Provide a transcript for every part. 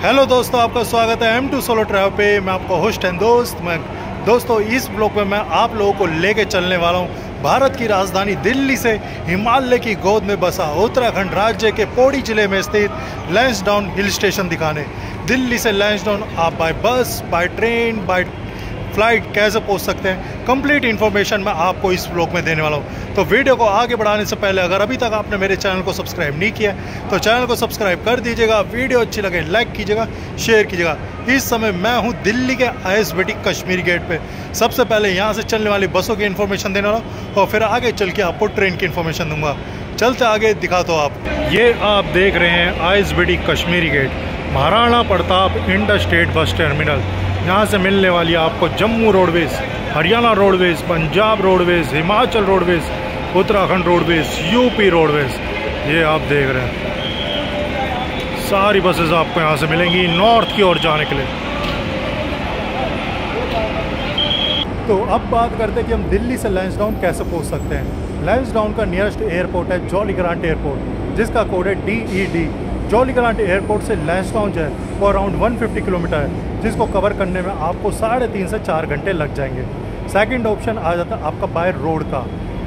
Hello दोस्तों, आपका स्वागत है M2 सोलो ट्रैवल पे। मैं आपका होस्ट एंड दोस्तों इस ब्लॉग में मैं आप लोगों को लेके चलने वाला हूँ भारत की राजधानी दिल्ली से हिमालय की गोद में बसा उत्तराखंड राज्य के पौड़ी जिले में स्थित लैंसडाउन हिल स्टेशन दिखाने। दिल्ली से लैंसडाउन आप बाय बस, बाय ट्रेन, बाय फ्लाइट कैसे पहुंच सकते हैं, कंप्लीट इन्फॉर्मेशन मैं आपको इस ब्लॉग में देने वाला हूं। तो वीडियो को आगे बढ़ाने से पहले अगर अभी तक आपने मेरे चैनल को सब्सक्राइब नहीं किया तो चैनल को सब्सक्राइब कर दीजिएगा। वीडियो अच्छी लगे लाइक कीजिएगा, शेयर कीजिएगा। इस समय मैं हूं दिल्ली के ISBT कश्मीरी गेट पे। सबसे पहले यहां से चलने वाली बसों की इन्फॉर्मेशन देने वाला हूँ और फिर आगे चल के आपको ट्रेन की इन्फॉर्मेशन दूंगा। चलते आगे दिखाता हूँ आप। ये आप देख रहे हैं ISBT Kashmiri gate, Maharana Pratap inter state bus terminal. यहाँ से मिलने वाली आपको Jammu roadways, Haryana roadways, Punjab roadways, Himachal roadways, Uttarakhand roadways, UP roadways. ये आप देख रहे हैं सारी बसेस आपको यहाँ से मिलेंगी नॉर्थ की ओर जाने के लिए। तो अब बात करते हैं कि हम दिल्ली से लैंसडाउन कैसे पहुँच सकते हैं। लैंसडाउन का नियरेस्ट एयरपोर्ट है जॉली ग्रांट एयरपोर्ट, जिसका कोड है DED। जॉली ग्रांट एयरपोर्ट से लैंसडाउन जो है वो अराउंड 150 किलोमीटर है, जिसको कवर करने में आपको 3.5 से 4 घंटे लग जाएंगे। सेकंड ऑप्शन आ जाता है आपका बाय रोड का।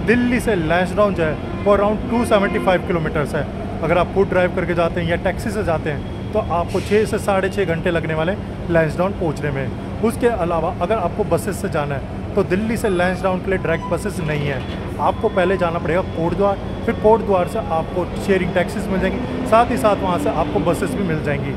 दिल्ली से लैंसडाउन जो है वो अराउंड 275 किलोमीटर्स है। अगर आप खुद ड्राइव करके जाते हैं या टैक्सी से जाते हैं तो आपको 6 से 6.5 घंटे लगने वाले लैंसडाउन पहुँचने में। उसके अलावा अगर आपको बसेस से जाना है तो दिल्ली से लैंसडाउन के लिए डायरेक्ट बसेस नहीं है। आपको पहले जाना पड़ेगा कोटद्वार, फिर कोटद्वार से आपको शेयरिंग टैक्सीज मिल जाएंगी, साथ ही साथ वहाँ से आपको बसेस भी मिल जाएंगी।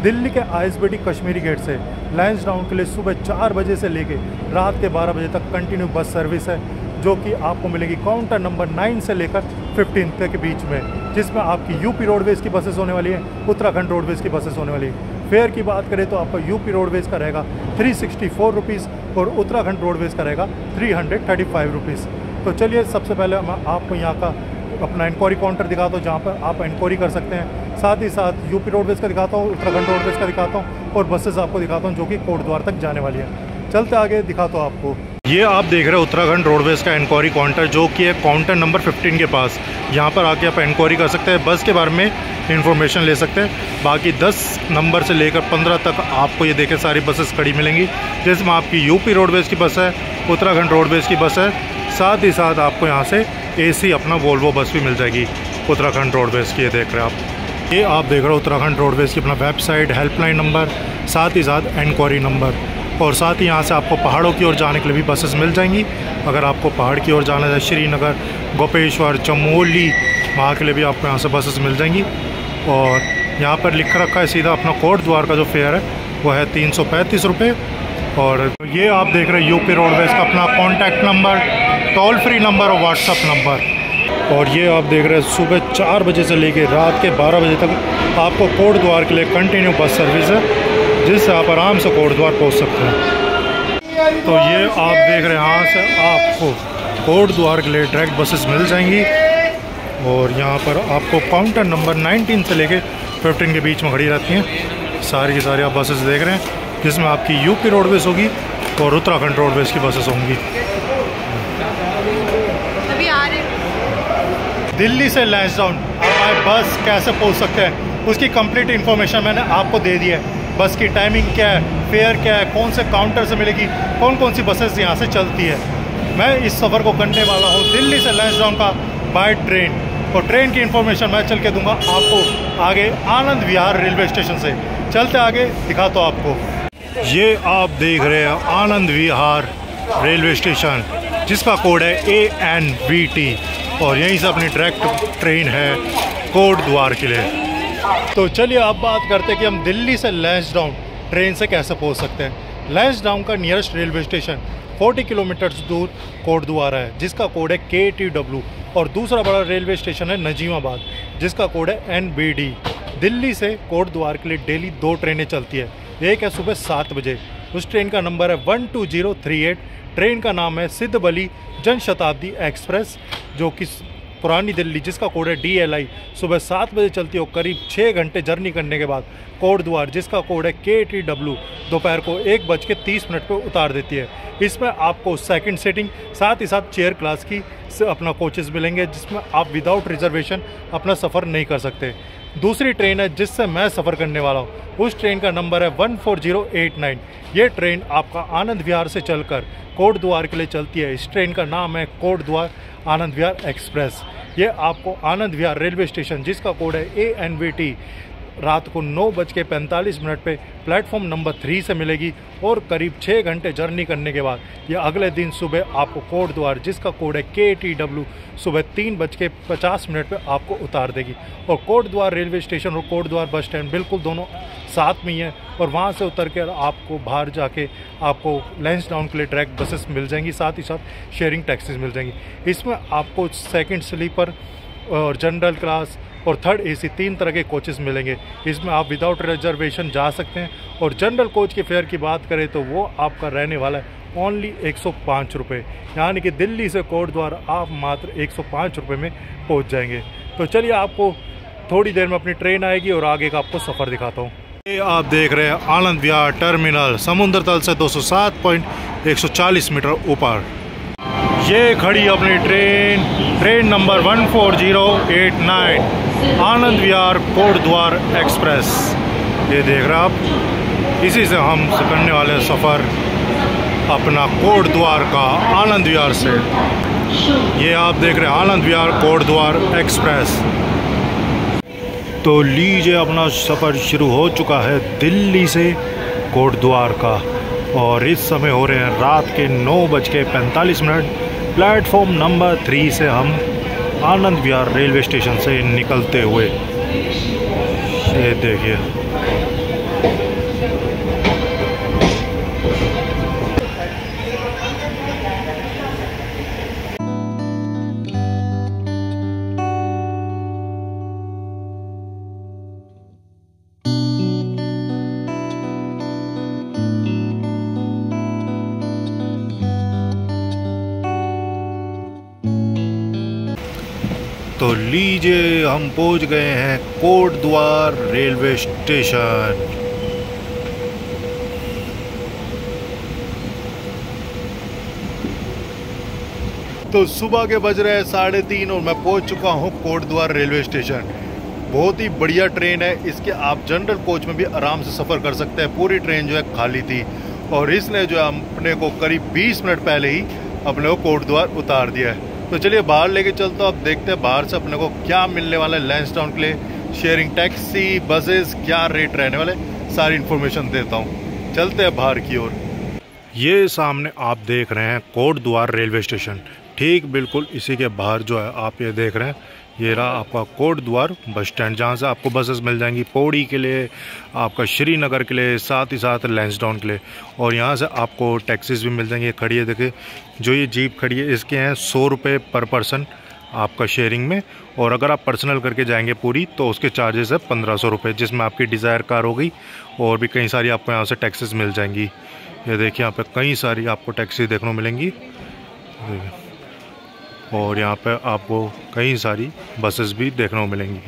दिल्ली के ISBT कश्मीरी गेट से लैंसडाउन के लिए सुबह 4 बजे से लेके रात के 12 बजे तक कंटिन्यू बस सर्विस है, जो कि आपको मिलेगी काउंटर नंबर 9 से लेकर 15 तक के बीच में, जिसमें आपकी UP रोडवेज़ की बसेस होने वाली है, उत्तराखंड रोडवेज़ की बसेस होने वाली है। फेयर की बात करें तो आपका UP रोडवेज़ का रहेगा 364 रुपीज़ और उत्तराखंड रोडवेज़ का रहेगा 335 रुपीज़। तो चलिए सबसे पहले मैं आपको यहाँ का अपना इंक्वायरी काउंटर दिखाता हूँ, जहाँ पर आप इंक्वायरी कर सकते हैं। साथ ही साथ UP रोडवेज़ का दिखाता हूँ, उत्तराखंड रोडवेज़ का दिखाता हूँ और बसेस आपको दिखाता हूँ जो कि कोटद्वार तक जाने वाली है। चलते आगे दिखाता हूँ आपको। ये आप देख रहे हैं उत्तराखंड रोडवेज़ का इंक्वायरी काउंटर, जो कि है काउंटर नंबर 15 के पास। यहाँ पर आके आप इंक्वायरी कर सकते हैं, बस के बारे में इंफॉर्मेशन ले सकते हैं। बाकी 10 नंबर से लेकर 15 तक आपको ये देखें सारी बसेस खड़ी मिलेंगी, जिसमें आपकी UP रोडवेज़ की बस है, उत्तराखंड रोडवेज़ की बस है, साथ ही साथ आपको यहाँ से AC अपना वोल्वो बस भी मिल जाएगी उत्तराखंड रोडवेज़ की। ये देख रहे हैं आप। ये आप देख रहे हो उत्तराखंड रोडवेज़ की अपना वेबसाइट, हेल्पलाइन नंबर, साथ ही साथ इंक्वायरी नंबर, और साथ ही यहाँ से आपको पहाड़ों की ओर जाने के लिए भी बसेस मिल जाएंगी। अगर आपको पहाड़ की ओर जाना है, श्रीनगर, गोपेश्वर, चमोली, वहाँ के लिए भी आपको यहाँ से बसेस मिल जाएंगी। और यहाँ पर लिख रखा है सीधा अपना कोटद्वार का जो फेयर है वो है 335 रुपये। और ये आप देख रहे हैं UP रोडवेज़ का अपना contact number, toll free number और व्हाट्सअप नंबर। और ये आप देख रहे हैं सुबह 4 बजे से लेकर रात के 12 बजे तक आपको कोटद्वार के लिए कंटिन्यू बस सर्विस है, जिससे आप आराम से कोटद्वार पहुंच सकते हैं। तो ये आप देख रहे हैं यहाँ से आपको कोटद्वार के लिए डायरेक्ट बसेस मिल जाएंगी। और यहाँ पर आपको काउंटर नंबर 19 से लेके 15 के बीच में खड़ी रहती हैं सारी की सारी आप बसेस देख रहे हैं, जिसमें आपकी UP रोडवेज़ होगी और उत्तराखंड रोडवेज़ की बसेस होंगी। अभी आ रहे दिल्ली से लैंसडाउन आप बस कैसे पहुँच सकते हैं, उसकी कंप्लीट इन्फॉर्मेशन मैंने आपको दे दी है। बस की टाइमिंग क्या है, फेयर क्या है, कौन से काउंटर से मिलेगी, कौन कौन सी बसेस यहाँ से चलती है। मैं इस सफ़र को करने वाला हूँ दिल्ली से लैंसडाउन का बाय ट्रेन, और ट्रेन की इन्फॉर्मेशन मैं चल के दूंगा आपको आगे आनंद विहार रेलवे स्टेशन से। चलते आगे दिखाता हूँ आपको। ये आप देख रहे हैं आनंद विहार रेलवे स्टेशन, जिसका कोड है ANVT, और यहीं से अपनी डायरेक्ट ट्रेन है कोटद्वार के लिए। तो चलिए अब बात करते हैं कि हम दिल्ली से लैंसडाउन ट्रेन से कैसे पहुंच सकते हैं। लैंसडाउन का नियरेस्ट रेलवे स्टेशन 40 किलोमीटर दूर कोटद्वार है, जिसका कोड है KTW, और दूसरा बड़ा रेलवे स्टेशन है नजीमाबाद, जिसका कोड है NBD। दिल्ली से कोटद्वार के लिए डेली 2 ट्रेनें चलती है। एक है सुबह 7 बजे, उस ट्रेन का नंबर है 12038। ट्रेन का नाम है सिद्धबली जनशताब्दी एक्सप्रेस, जो कि पुरानी दिल्ली, जिसका कोड है DLI, सुबह 7 बजे चलती है और करीब 6 घंटे जर्नी करने के बाद कोटद्वार, जिसका कोड है KTW, दोपहर को 1:30 पर उतार देती है। इसमें आपको सेकंड सीटिंग, साथ ही साथ चेयर क्लास की अपना कोचेस मिलेंगे, जिसमें आप विदाउट रिजर्वेशन अपना सफ़र नहीं कर सकते। दूसरी ट्रेन है जिससे मैं सफ़र करने वाला हूँ, उस ट्रेन का नंबर है 14089। ये ट्रेन आपका आनंद विहार से चलकर कोट द्वार के लिए चलती है। इस ट्रेन का नाम है कोट द्वार आनंद विहार एक्सप्रेस। ये आपको आनंद विहार रेलवे स्टेशन, जिसका कोड है ANVT, रात को 9:45 पे प्लेटफॉर्म नंबर 3 से मिलेगी और करीब 6 घंटे जर्नी करने के बाद यह अगले दिन सुबह आपको कोट द्वार, जिसका कोड है KTW, सुबह 3:50 पे आपको उतार देगी। और कोट द्वार रेलवे स्टेशन और कोट द्वार बस स्टैंड बिल्कुल दोनों साथ में ही है। और वहाँ से उतर कर आपको बाहर जाके आपको लैंसडाउन के लिए डायरेक्ट बसेस मिल जाएंगी, साथ ही साथ शेयरिंग टैक्सीज मिल जाएंगी। इसमें आपको सेकंड स्लीपर और जनरल क्लास और थर्ड AC 3 तरह के कोचेस मिलेंगे। इसमें आप विदाउट रिजर्वेशन जा सकते हैं। और जनरल कोच के फेयर की बात करें तो वो आपका रहने वाला है ओनली 105 रुपये, यानी कि दिल्ली से कोट द्वार आप मात्र 105 रुपये में पहुंच जाएंगे। तो चलिए आपको थोड़ी देर में अपनी ट्रेन आएगी और आगे का आपको सफ़र दिखाता हूँ। ये आप देख रहे हैं आनंद विहार टर्मिनल, समुद्र तल से 207.140 मीटर ऊपर। ये खड़ी अपनी train number 14089 Anand Vihar coat द्वार एक्सप्रेस। ये देख रहे हैं आप, इसी से हम करने वाले सफ़र अपना कोट द्वार का आनंद विहार से। ये आप देख रहे हैं आनंद विहार कोट द्वार एक्सप्रेस। तो लीजिए अपना सफ़र शुरू हो चुका है दिल्ली से कोट द्वार का, और इस समय हो रहे हैं रात के 9:45। प्लेटफॉर्म नंबर 3 से हम आनंद विहार रेलवे स्टेशन से निकलते हुए, ये देखिए तो लीजिए हम पहुंच गए हैं कोट द्वार रेलवे स्टेशन। तो सुबह के बज रहे हैं 3:30 और मैं पहुंच चुका हूं कोट द्वार रेलवे स्टेशन। बहुत ही बढ़िया ट्रेन है, इसके आप जनरल कोच में भी आराम से सफ़र कर सकते हैं। पूरी ट्रेन जो है खाली थी और इसने जो है अपने को करीब 20 मिनट पहले ही अपने को कोट द्वार उतार दिया है। तो चलिए बाहर लेके चलते हो, अब देखते हैं बाहर से अपने को क्या मिलने वाला है लैंसडाउन के लिए, शेयरिंग टैक्सी, बसेस, क्या रेट रहने वाले, सारी इन्फॉर्मेशन देता हूँ। चलते हैं बाहर की ओर। ये सामने आप देख रहे हैं कोट द्वार रेलवे स्टेशन, ठीक बिल्कुल इसी के बाहर जो है आप ये देख रहे हैं, ये रहा आपका कोट द्वार बस स्टैंड, जहाँ से आपको बसेस मिल जाएंगी पौड़ी के लिए, आपका श्रीनगर के लिए, साथ ही साथ लैंसडाउन के लिए। और यहाँ से आपको टैक्सीज भी मिल जाएंगी। खड़ी है देखिए, जो ये जीप खड़ी है इसके हैं 100 रुपये पर पर्सन आपका शेयरिंग में, और अगर आप पर्सनल करके जाएंगे पूरी तो उसके चार्जेस है 1500 रुपये, जिसमें आपकी डिज़ायर कार हो गई और भी कई सारी आपको यहाँ से टैक्सीज मिल जाएंगी। ये देखिए यहाँ पे कई सारी आपको टैक्सी देखने को मिलेंगी और यहाँ पे आपको कई सारी बसेस भी देखने को मिलेंगी।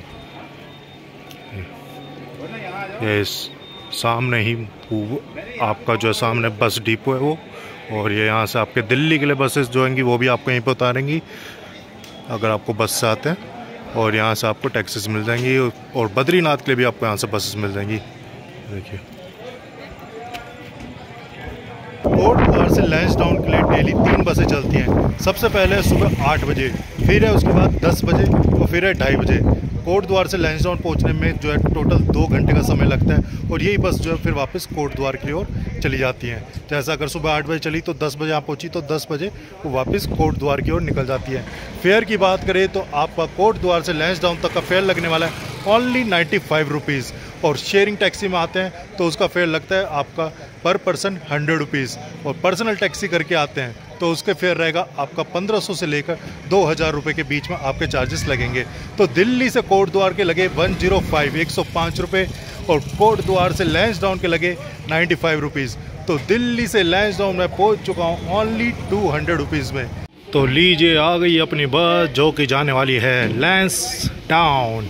ये सामने ही आपका जो सामने बस डिपो है वो, और ये यहाँ से आपके दिल्ली के लिए बसेस जो आएंगी वो भी आपको यहीं पर उतारेंगी अगर आपको बस से आते हैं। और यहाँ से आपको टैक्सीज मिल जाएंगी और बद्रीनाथ के लिए भी आपको यहाँ से बसेस मिल जाएंगी। देखिए कोट द्वार से लैंसडाउन के लिए डेली 3 बसें चलती हैं। सबसे पहले सुबह 8 बजे, फिर है उसके बाद 10 बजे और फिर है 2:30 बजे। कोट द्वार से लैंसडाउन पहुंचने में जो है टोटल 2 घंटे का समय लगता है और यही बस जो है फिर वापस कोट द्वार की ओर चली जाती हैं। जैसा अगर सुबह 8 बजे चली तो 10 बजे यहाँ पहुँची तो 10 बजे वो वापस कोट द्वार की ओर निकल जाती है। फेयर की बात करें तो आपका कोट द्वार से लैंसडाउन तक का फेयर लगने वाला है ओनली 95 रुपीज़, और शेयरिंग टैक्सी में आते हैं तो उसका फेयर लगता है आपका पर पर्सन 100 रुपीज़, और पर्सनल टैक्सी करके आते हैं तो उसके फेयर रहेगा आपका 1500 से लेकर 2000 रुपये के बीच में आपके चार्जेस लगेंगे। तो दिल्ली से कोट द्वार के लगे 105 रुपये और कोट द्वार से लैंसडाउन के लगे 95 रुपीज़। तो दिल्ली से लैंसडाउन में पहुंच चुका हूं ओनली 200 रुपीज़ में। तो लीजिए आ गई अपनी बस जो कि जाने वाली है लैंसडाउन।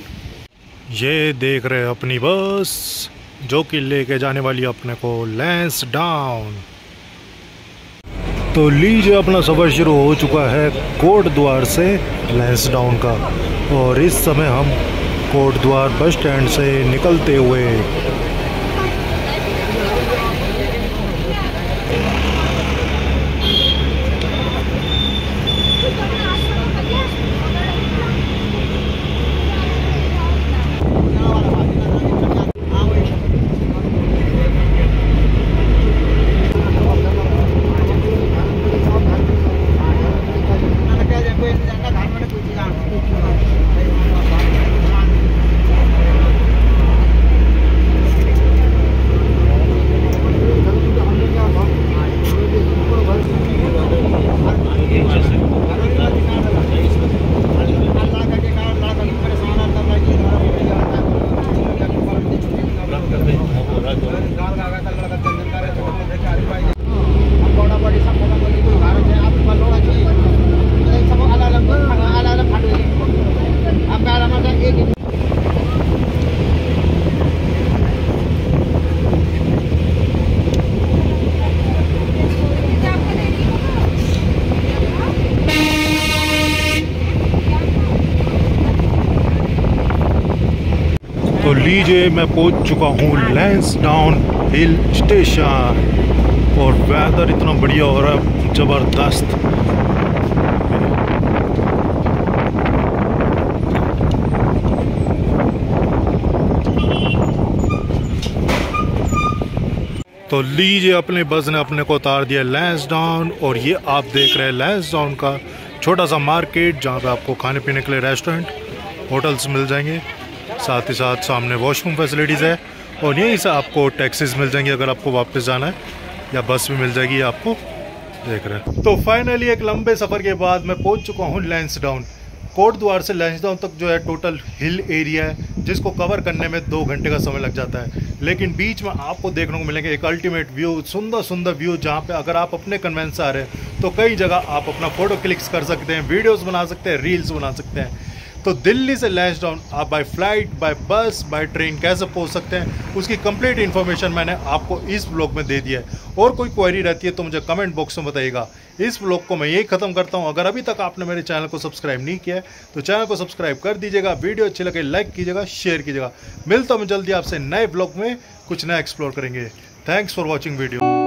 ये देख रहे हैं अपनी बस जो कि लेके जाने वाली है अपने को लैंसडाउन। तो लीजिए अपना सफ़र शुरू हो चुका है कोट द्वार से लैंसडाउन का, और इस समय हम कोटद्वार बस स्टैंड से निकलते हुए तो लीजिए मैं पहुंच चुका हूँ लैंसडाउन हिल स्टेशन और वेदर इतना बढ़िया हो रहा है, ज़बरदस्त। तो लीजिए अपने बस ने अपने को उतार दिया लैंसडाउन और ये आप देख रहे हैं लैंसडाउन का छोटा सा मार्केट जहाँ पे आपको खाने पीने के लिए रेस्टोरेंट होटल्स मिल जाएंगे, साथ ही साथ सामने वॉशरूम फैसिलिटीज़ है और यहीं से आपको टैक्सीज मिल जाएंगी अगर आपको वापस जाना है, या बस भी मिल जाएगी आपको, देख रहे हैं। तो फाइनली एक लंबे सफ़र के बाद मैं पहुंच चुका हूं लैंसडाउन। कोटद्वार से लैंसडाउन तक जो है टोटल हिल एरिया है जिसको कवर करने में 2 घंटे का समय लग जाता है, लेकिन बीच में आपको देखने को मिलेंगे एक अल्टीमेट व्यू, सुंदर सुंदर व्यू, जहाँ पे अगर आप अपने कन्वेंस से आ रहे हैं तो कई जगह आप अपना फोटो क्लिक्स कर सकते हैं, वीडियोज़ बना सकते हैं, रील्स बना सकते हैं। तो दिल्ली से लैंसडाउन आप बाय फ्लाइट, बाय बस, बाय ट्रेन कैसे पहुंच सकते हैं उसकी कंप्लीट इन्फॉर्मेशन मैंने आपको इस ब्लॉग में दे दिया है। और कोई क्वेरी रहती है तो मुझे कमेंट बॉक्स में बताइएगा। इस ब्लॉग को मैं यही खत्म करता हूं। अगर अभी तक आपने मेरे चैनल को सब्सक्राइब नहीं किया है तो चैनल को सब्सक्राइब कर दीजिएगा, वीडियो अच्छी लगे लाइक कीजिएगा, शेयर कीजिएगा। मिलता हूं मैं जल्दी आपसे नए ब्लॉग में, कुछ नया एक्सप्लोर करेंगे। Thanks for watching video.